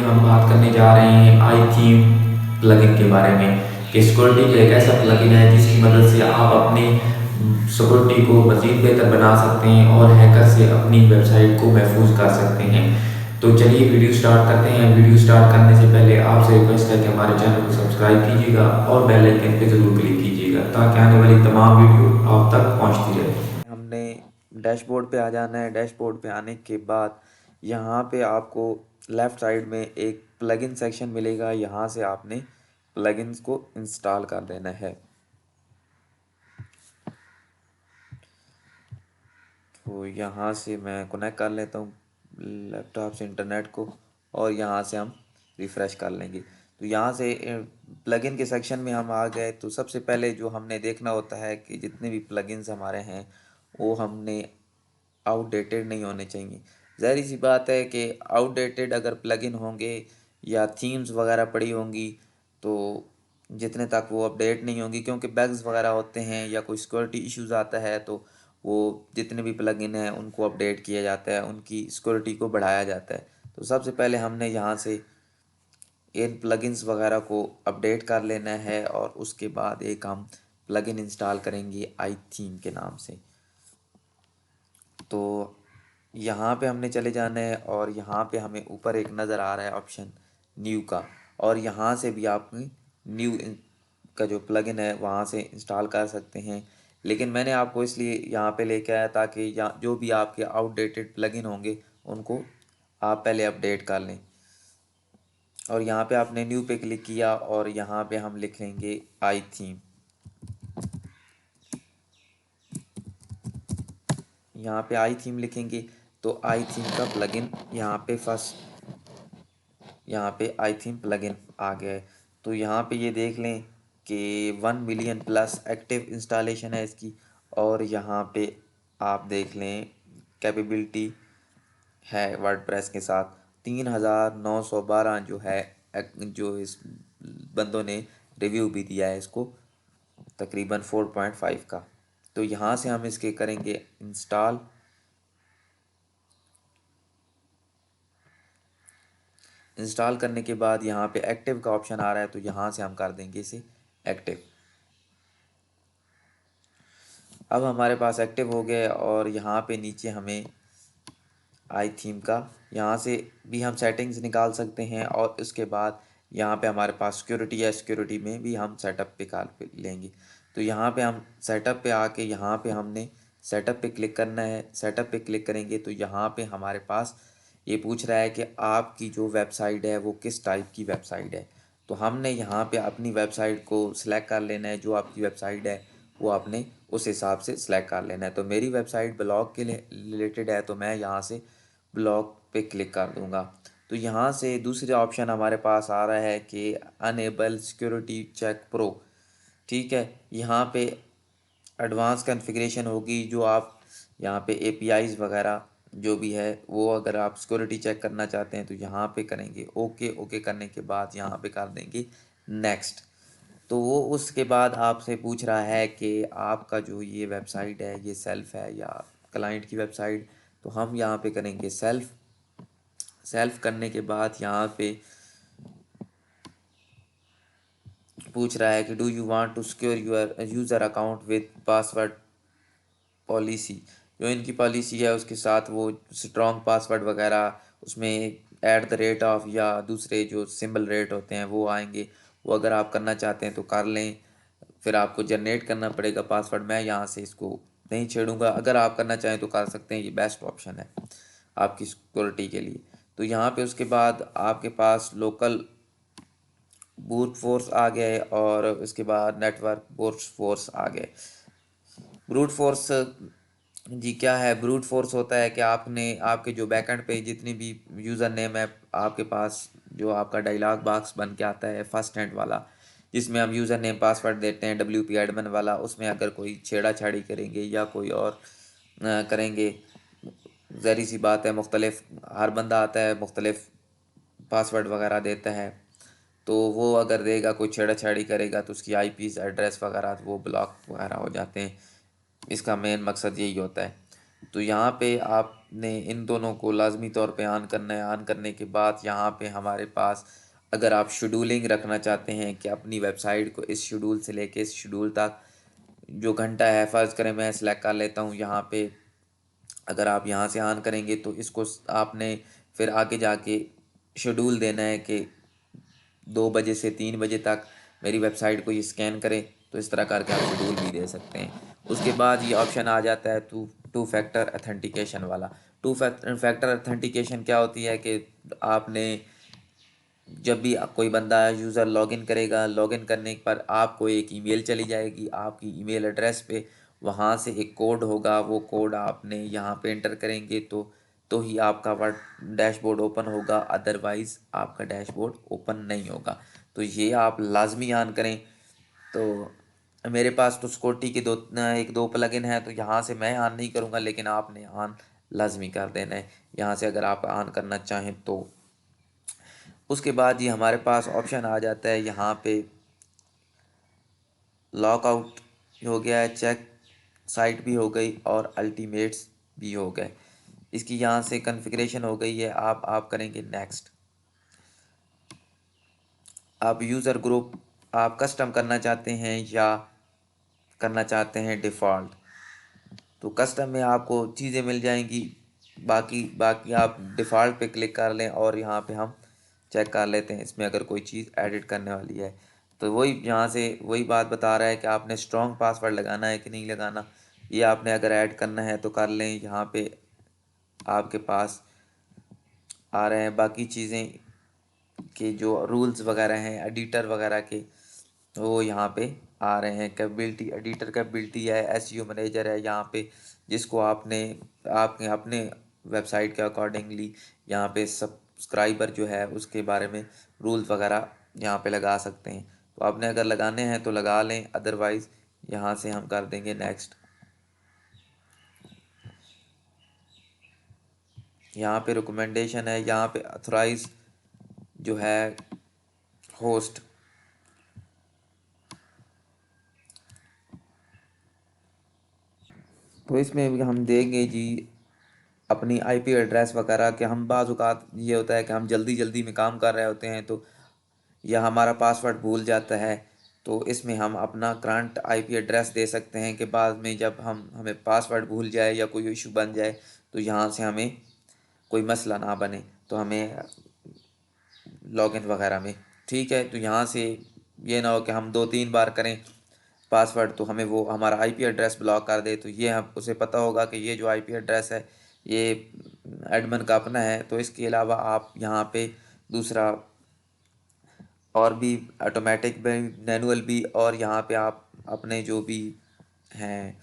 में हम बात करने जा रहे हैं आई थीम प्लगइन के बारे में कि सिक्योरिटी का एक ऐसा प्लगइन है जिसकी मदद से आप अपनी सिक्योरिटी को मज़ीद बेहतर बना सकते हैं और हैकर से अपनी वेबसाइट को महफूज कर सकते हैं। तो चलिए वीडियो स्टार्ट करते हैं। वीडियो स्टार्ट करने से पहले आपसे रिक्वेस्ट है कि हमारे चैनल को सब्सक्राइब कीजिएगा और बेल आइकन पे ज़रूर क्लिक कीजिएगा ताकि आने वाली तमाम वीडियो आप तक पहुँचती रहे। हमने डैशबोर्ड पे आ जाना है। डैशबोर्ड पे आने के बाद यहाँ पे आपको लेफ़्ट साइड में एक प्लगइन सेक्शन मिलेगा। यहाँ से आपने प्लगइन्स को इंस्टॉल कर देना है। तो यहाँ से मैं कनेक्ट कर लेता हूँ लैपटॉप से इंटरनेट को और यहाँ से हम रिफ़्रेश कर लेंगे। तो यहाँ से प्लगइन के सेक्शन में हम आ गए। तो सबसे पहले जो हमने देखना होता है कि जितने भी प्लगइन्स हमारे हैं वो हमने आउटडेटेड नहीं होने चाहिए। ज़ाहिर सी बात है कि आउटडेटेड अगर प्लगइन होंगे या थीम्स वगैरह पड़ी होंगी तो जितने तक वो अपडेट नहीं होंगी, क्योंकि बैग्स वगैरह होते हैं या कोई सिक्योरिटी इश्यूज आता है तो वो जितने भी प्लगइन हैं उनको अपडेट किया जाता है, उनकी सिक्योरिटी को बढ़ाया जाता है। तो सबसे पहले हमने यहाँ से इन प्लगइन्स वगैरह को अपडेट कर लेना है और उसके बाद एक हम प्लगइन इंस्टॉल करेंगे आई थीम के नाम से। तो यहाँ पे हमने चले जाना है और यहाँ पे हमें ऊपर एक नज़र आ रहा है ऑप्शन न्यू का, और यहाँ से भी आप न्यू का जो प्लगइन है वहाँ से इंस्टॉल कर सकते हैं। लेकिन मैंने आपको इसलिए यहाँ पे लेके आया ताकि यहाँ जो भी आपके आउटडेटेड प्लगइन होंगे उनको आप पहले अपडेट कर लें। और यहाँ पे आपने न्यू पे क्लिक किया और यहाँ पे हम लिख लेंगे आई थीम। यहाँ पे आई थीम लिखेंगे तो आई थीम का प्लगइन यहाँ पे यहाँ पे आई थीम प्लगइन आ गया है। तो यहाँ पे ये देख लें कि 1 मिलियन प्लस एक्टिव इंस्टॉलेशन है इसकी। और यहाँ पे आप देख लें कैपेबिलिटी है वर्डप्रेस के साथ 3912 जो है, जो इस बंदों ने रिव्यू भी दिया है इसको तकरीबन 4.5 का। तो यहाँ से हम इसके करेंगे इंस्टॉल। इंस्टॉल करने के बाद यहाँ पे एक्टिव का ऑप्शन आ रहा है तो यहाँ से हम कर देंगे इसे एक्टिव। अब हमारे पास एक्टिव हो गया और यहाँ पे नीचे हमें आई थीम का यहाँ से भी हम सेटिंग्स निकाल सकते हैं और उसके बाद यहाँ पे हमारे पास सिक्योरिटी है, सिक्योरिटी में भी हम सेटअप पे कर लेंगे। तो यहाँ पे हम सेटअप पे आके यहाँ पे हमने सेटअप पे क्लिक करना है। सेटअप पे क्लिक करेंगे तो यहाँ पे हमारे पास ये पूछ रहा है कि आपकी जो वेबसाइट है वो किस टाइप की वेबसाइट है। तो हमने यहाँ पे अपनी वेबसाइट को सिलेक्ट कर लेना है। जो आपकी वेबसाइट है वो आपने उस हिसाब से सिलेक्ट कर लेना है। तो मेरी वेबसाइट ब्लॉग के रिलेटेड है तो मैं यहाँ से ब्लॉग पे क्लिक कर दूंगा। तो यहाँ से दूसरे ऑप्शन हमारे पास आ रहा है कि अनेबल सिक्योरिटी चेक प्रो। ठीक है, यहाँ पे एडवांस कॉन्फ़िगरेशन होगी जो आप यहाँ पे एपीआईज़ वगैरह जो भी है वो अगर आप सिक्योरिटी चेक करना चाहते हैं तो यहाँ पे करेंगे ओके। ओके करने के बाद यहाँ पे कर देंगे नेक्स्ट। तो वो उसके बाद आपसे पूछ रहा है कि आपका जो ये वेबसाइट है ये सेल्फ है या क्लाइंट की वेबसाइट। तो हम यहाँ पे करेंगे सेल्फ। सेल्फ करने के बाद यहाँ पे पूछ रहा है कि do you want to secure your user account with password policy. जो इनकी पॉलिसी है उसके साथ वो स्ट्रॉन्ग पासवर्ड वगैरह उसमें ऐट द रेट ऑफ या दूसरे जो सिंबल रेट होते हैं वो आएंगे। वो अगर आप करना चाहते हैं तो कर लें, फिर आपको जनरेट करना पड़ेगा पासवर्ड। मैं यहाँ से इसको नहीं छेड़ूंगा, अगर आप करना चाहें तो कर सकते हैं। ये बेस्ट ऑप्शन है आपकी सिक्योरिटी के लिए। तो यहाँ पे उसके बाद आपके पास लोकल ब्रूट फोर्स आ गया है और उसके बाद नेटवर्क ब्रूट फोर्स आ गए। ब्रूट फोर्स जी क्या है? ब्रूट फोर्स होता है कि आपने आपके जो बैकएंड पे जितनी भी यूज़र नेम है आपके पास, जो आपका डायलॉग बॉक्स बन के आता है फर्स्ट हैंड वाला जिसमें हम यूज़र नेम पासवर्ड देते हैं WP एडमिन वाला, उसमें अगर कोई छेड़ाछाड़ी करेंगे या कोई और करेंगे, ज़ाहिर सी बात है मुख्तलिफ हर बंदा आता है मुख्तलिफ पासवर्ड वगैरह देता है। तो वो अगर देगा कोई छेड़ाछाड़ी करेगा तो उसकी आईपी एड्रेस वगैरह वो ब्लॉक वगैरह हो जाते हैं। इसका मेन मकसद यही होता है। तो यहाँ पे आपने इन दोनों को लाजमी तौर पे ऑन करना है। ऑन करने के बाद यहाँ पे हमारे पास, अगर आप शेड्यूलिंग रखना चाहते हैं कि अपनी वेबसाइट को इस शेड्यूल से लेके इस शेड्यूल तक जो घंटा है, फ़र्ज़ करें मैं सेलेक्ट कर लेता हूँ यहाँ पे, अगर आप यहाँ से ऑन करेंगे तो इसको आपने फिर आगे जाके शेड्यूल देना है कि 2 बजे से 3 बजे तक मेरी वेबसाइट को ये स्कैन करें। तो इस तरह करके आप शेड्यूल भी दे सकते हैं। उसके बाद ये ऑप्शन आ जाता है टू फैक्टर अथेंटिकेशन वाला। टू फैक्टर अथेंटिकेशन क्या होती है कि आपने जब भी कोई बंदा यूज़र लॉगिन करेगा, लॉगिन करने पर आपको एक ईमेल चली जाएगी आपकी ईमेल एड्रेस पे। वहाँ से एक कोड होगा, वो कोड आपने यहाँ पे एंटर करेंगे तो ही आपका वर्ड डैशबोर्ड ओपन होगा, अदरवाइज़ आपका डैशबोर्ड ओपन नहीं होगा। तो ये आप लाजमी ऑन करें। तो मेरे पास तो सिक्योरिटी के एक दो प्लगइन है, तो यहाँ से मैं ऑन नहीं करूँगा, लेकिन आपने ऑन लाजमी कर देना है यहाँ से अगर आप ऑन करना चाहें तो। उसके बाद ये हमारे पास ऑप्शन आ जाता है यहाँ पे लॉकआउट हो गया है, चेक साइट भी हो गई और अल्टीमेट्स भी हो गए। इसकी यहाँ से कॉन्फ़िगरेशन हो गई है। आप करेंगे नेक्स्ट। आप यूज़र ग्रुप आप कस्टम करना चाहते हैं या करना चाहते हैं डिफ़ॉल्ट। तो कस्टम में आपको चीज़ें मिल जाएंगी, बाकी बाकी आप डिफ़ॉल्ट पे क्लिक कर लें और यहाँ पे हम चेक कर लेते हैं इसमें अगर कोई चीज़ एडिट करने वाली है। तो वही यहाँ से वही बात बता रहा है कि आपने स्ट्रॉन्ग पासवर्ड लगाना है कि नहीं लगाना। ये आपने अगर ऐड करना है तो कर लें। यहाँ पे आपके पास आ रहे हैं बाकी चीज़ें के जो रूल्स वगैरह हैं एडिटर वगैरह के, वो यहाँ पे आ रहे हैं। कैपेबिलिटी एडिटर कैपेबिलिटी है, एसईओ मैनेजर है यहाँ पे, जिसको आपने आपने अपने वेबसाइट के अकॉर्डिंगली यहाँ पे सब्सक्राइबर जो है उसके बारे में रूल्स वगैरह यहाँ पे लगा सकते हैं। तो आपने अगर लगाने हैं तो लगा लें, अदरवाइज़ यहाँ से हम कर देंगे नेक्स्ट। यहाँ पे रिकमेंडेशन है, यहाँ पे ऑथराइज जो है होस्ट, तो इसमें भी हम देंगे जी अपनी आईपी एड्रेस वगैरह के। हम बाज़ औक़ात ये होता है कि हम जल्दी जल्दी में काम कर रहे होते हैं तो या हमारा पासवर्ड भूल जाता है, तो इसमें हम अपना करंट आईपी एड्रेस दे सकते हैं कि बाद में जब हमें पासवर्ड भूल जाए या कोई इशू बन जाए तो यहाँ से हमें कोई मसला ना बने, तो हमें लॉगिन वगैरह में। ठीक है, तो यहाँ से ये ना हो कि हम 2-3 बार करें पासवर्ड तो हमें वो हमारा आईपी एड्रेस ब्लॉक कर दे। तो ये हम उसे पता होगा कि ये जो आईपी एड्रेस है ये एडमिन का अपना है। तो इसके अलावा आप यहाँ पे दूसरा और भी ऑटोमेटिक भी, मैनुअल भी, और यहाँ पे आप अपने जो भी हैं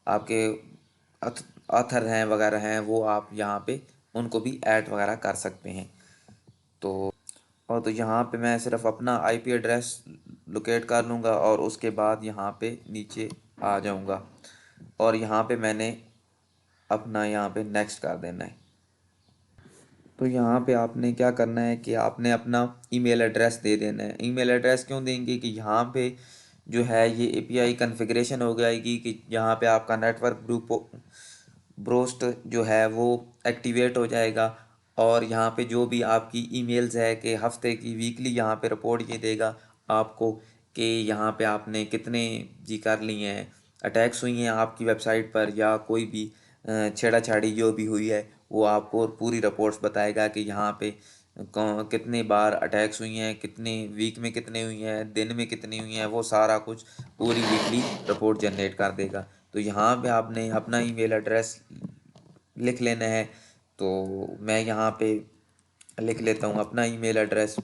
आपके ऑथर हैं वगैरह हैं वो आप यहाँ पे उनको भी ऐड वगैरह कर सकते हैं। तो और तो यहाँ पे मैं सिर्फ अपना आईपी एड्रेस लोकेट कर लूँगा और उसके बाद यहाँ पे नीचे आ जाऊँगा और यहाँ पे मैंने अपना यहाँ पे नेक्स्ट कर देना है। तो यहाँ पे आपने क्या करना है कि आपने अपना ईमेल एड्रेस दे देना है। ईमेल एड्रेस क्यों देंगे कि यहाँ पे जो है ये एपीआई कॉन्फ़िगरेशन हो जाएगी कि यहाँ पे आपका नेटवर्क ग्रुप ब्रोस्ट जो है वो एक्टिवेट हो जाएगा और यहाँ पे जो भी आपकी ईमेल्स है कि हफ्ते की वीकली यहाँ पे रिपोर्ट ये देगा आपको कि यहाँ पे आपने कितने जी कर लिए हैं, अटैक्स हुई हैं आपकी वेबसाइट पर या कोई भी छेड़ाछाड़ी जो भी हुई है वो आपको पूरी रिपोर्ट्स बताएगा कि यहाँ पे कितने बार अटैक्स हुई हैं, कितने वीक में कितने हुई हैं, दिन में कितनी हुई हैं, वो सारा कुछ पूरी वीकली रिपोर्ट जनरेट कर देगा। तो यहाँ पे आपने अपना ईमेल एड्रेस लिख लेना है। तो मैं यहाँ पे लिख लेता हूँ अपना ईमेल एड्रेस।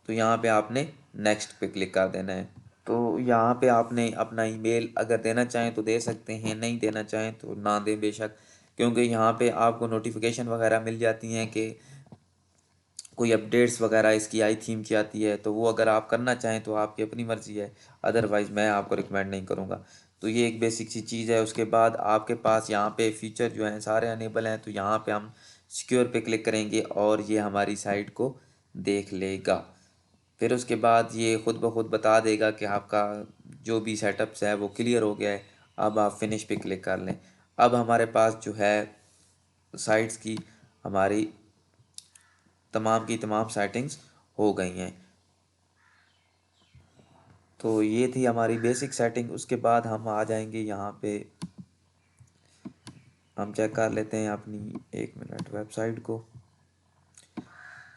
तो यहाँ पे आपने नेक्स्ट पे क्लिक कर देना है। तो यहाँ पे आपने अपना ईमेल अगर देना चाहें तो दे सकते हैं, नहीं देना चाहें तो ना दें बेशक, क्योंकि यहाँ पे आपको नोटिफिकेशन वगैरह मिल जाती हैं कि कोई अपडेट्स वगैरह इसकी आई थीम की आती है। तो वो अगर आप करना चाहें तो आपकी अपनी मर्ज़ी है, अदरवाइज़ मैं आपको रिकमेंड नहीं करूँगा। तो ये एक बेसिक सी चीज़ है। उसके बाद आपके पास यहाँ पे फ़ीचर जो हैं सारे अनेबल हैं। तो यहाँ पे हम सिक्योर पे क्लिक करेंगे और ये हमारी साइट को देख लेगा। फिर उसके बाद ये ख़ुद ब खुद बता देगा कि आपका जो भी सेटअप्स है वो क्लियर हो गया है। अब आप फिनिश पे क्लिक कर लें। अब हमारे पास जो है साइट्स की हमारी तमाम की तमाम सेटिंग्स हो गई हैं। तो ये थी हमारी बेसिक सेटिंग। उसके बाद हम आ जाएंगे यहाँ पे, हम चेक कर लेते हैं अपनी 1 मिनट वेबसाइट को।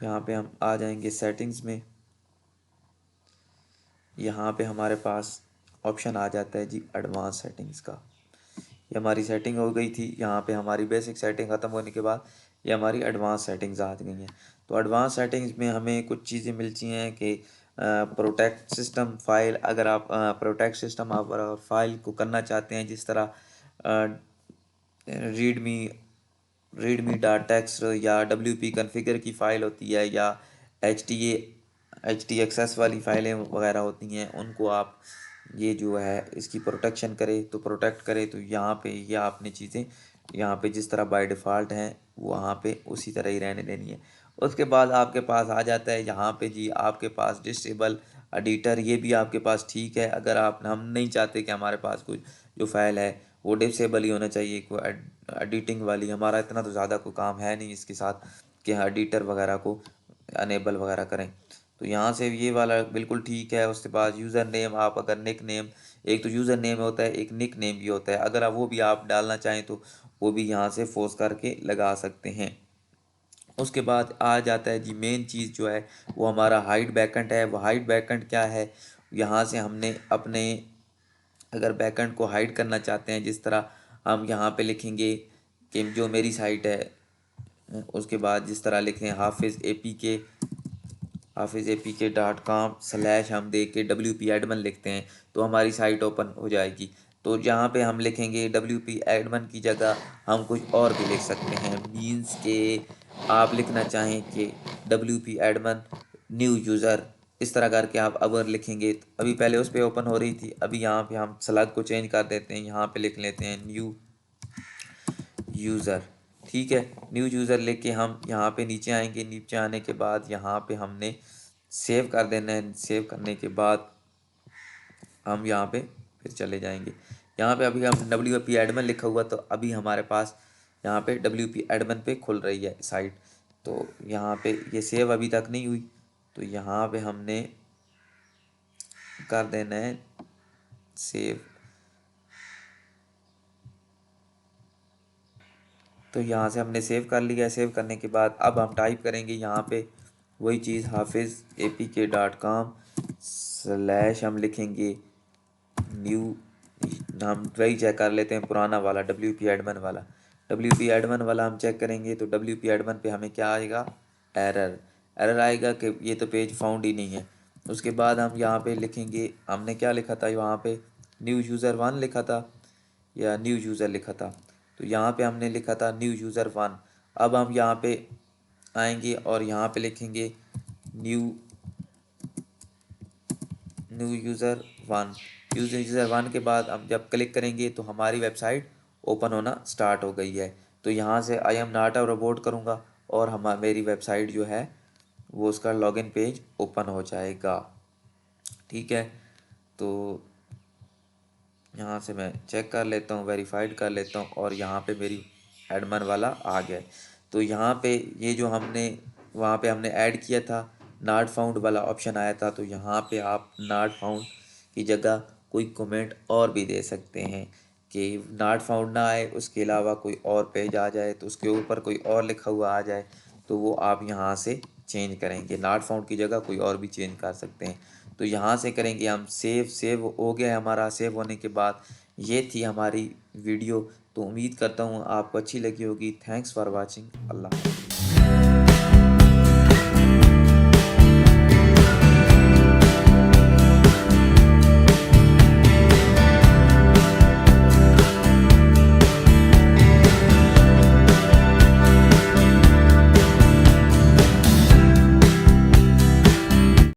यहाँ पे हम आ जाएंगे सेटिंग्स में। यहाँ पे हमारे पास ऑप्शन आ जाता है जी एडवांस सेटिंग्स का। ये हमारी सेटिंग हो गई थी। यहाँ पे हमारी बेसिक सेटिंग ख़त्म होने के बाद ये हमारी एडवांस सेटिंग्स आ गई हैं। तो एडवांस सेटिंग्स में हमें कुछ चीज़ें मिलती हैं कि प्रोटेक्ट सिस्टम फाइल, अगर आप प्रोटेक्ट सिस्टम आप फाइल को करना चाहते हैं, जिस तरह रीडमी रीडमी डाट टेक्स्ट या डब्ल्यू पी कन्फिगर की फ़ाइल होती है, या एच टी एक्सेस वाली फ़ाइलें वगैरह होती हैं, उनको आप ये जो है इसकी प्रोटेक्शन करे तो प्रोटेक्ट करे। तो यहाँ पे ये आपने चीज़ें यहाँ पे जिस तरह बाय डिफ़ॉल्ट हैं वहाँ पे उसी तरह ही रहने देनी है। उसके बाद आपके पास आ जाता है यहाँ पे जी आपके पास डिसेबल एडिटर। ये भी आपके पास ठीक है। अगर आप हम नहीं चाहते कि हमारे पास कुछ जो फाइल है वो डिसेबल ही होना चाहिए, कोई एडिटिंग वाली, हमारा इतना तो ज़्यादा कोई काम है नहीं इसके साथ कि एडिटर वगैरह को अनेबल वगैरह करें। तो यहाँ से ये वाला बिल्कुल ठीक है। उसके बाद यूज़र नेम, आप अगर निक नेम, एक तो यूज़र नेम होता है, एक निक नेम भी होता है, अगर आप वो भी आप डालना चाहें तो वो भी यहाँ से फोर्स करके लगा सकते हैं। उसके बाद आ जाता है जी मेन चीज़ जो है वो हमारा हाइड बैकएंड है। वो हाइड बैकएंड क्या है, यहाँ से हमने अपने अगर बैकएंड को हाइड करना चाहते हैं, जिस तरह हम यहाँ पे लिखेंगे कि जो मेरी साइट है, उसके बाद जिस तरह लिखें hafiz apk.com/ हम दे के WP एडमन लिखते हैं तो हमारी साइट ओपन हो जाएगी। तो यहाँ पे हम लिखेंगे WP एडमन की जगह हम कुछ और भी लिख सकते हैं, मीन्स के आप लिखना चाहें कि WP एडमन न्यू यूज़र, इस तरह करके आप अगर लिखेंगे तो अभी पहले उस पर ओपन हो रही थी, अभी यहाँ पे हम स्लग को चेंज कर देते हैं, यहाँ पे लिख लेते हैं न्यू यूज़र। ठीक है, न्यू यूज़र लेके हम यहाँ पे नीचे आएंगे। नीचे आने के बाद यहाँ पे हमने सेव कर देना है। सेव करने के बाद हम यहाँ पे फिर चले जाएंगे। यहाँ पे अभी हम WP एडमन लिखा हुआ, तो अभी हमारे पास यहाँ पे WP एडमन पे खुल रही है साइट। तो यहाँ पे ये सेव अभी तक नहीं हुई, तो यहाँ पे हमने कर देना है सेव। तो यहाँ से हमने सेव कर लिया है। सेव करने के बाद अब हम टाइप करेंगे यहाँ पे वही चीज़ hafiz.apk.com/ हम लिखेंगे न्यू, हम वही चेक कर लेते हैं पुराना वाला WP एडमन वाला। WP एडमन वाला हम चेक करेंगे तो WP एडमन पे हमें क्या आएगा, एरर आएगा कि ये तो पेज फाउंड ही नहीं है। उसके बाद हम यहाँ पे लिखेंगे, हमने क्या लिखा था वहाँ पे, न्यू यूज़र 1 लिखा था या न्यू यूज़र लिखा था, तो यहाँ पे हमने लिखा था न्यू यूज़र 1। अब हम यहाँ पे आएंगे और यहाँ पे लिखेंगे न्यू यूज़र 1। यूज़र 1 के बाद हम जब क्लिक करेंगे तो हमारी वेबसाइट ओपन होना स्टार्ट हो गई है। तो यहाँ से I am not a robot करूँगा और मेरी वेबसाइट जो है वो उसका लॉगिन पेज ओपन हो जाएगा। ठीक है, तो यहाँ से मैं चेक कर लेता हूँ, वेरीफाइड कर लेता हूँ और यहाँ पे मेरी एडमन वाला आ गया है। तो यहाँ पे ये जो हमने वहाँ पे हमने ऐड किया था नॉट फाउंड वाला ऑप्शन आया था, तो यहाँ पे आप नॉट फाउंड की जगह कोई कमेंट और भी दे सकते हैं कि नॉट फाउंड ना आए, उसके अलावा कोई और पेज आ जाए तो उसके ऊपर कोई और लिखा हुआ आ जाए, तो वो आप यहाँ से चेंज करेंगे। नॉट फाउंड की जगह कोई और भी चेंज कर सकते हैं। तो यहाँ से करेंगे हम सेव हो गया है हमारा। सेव होने के बाद ये थी हमारी वीडियो। तो उम्मीद करता हूँ आपको अच्छी लगी होगी। Thanks for watching. अल्लाह।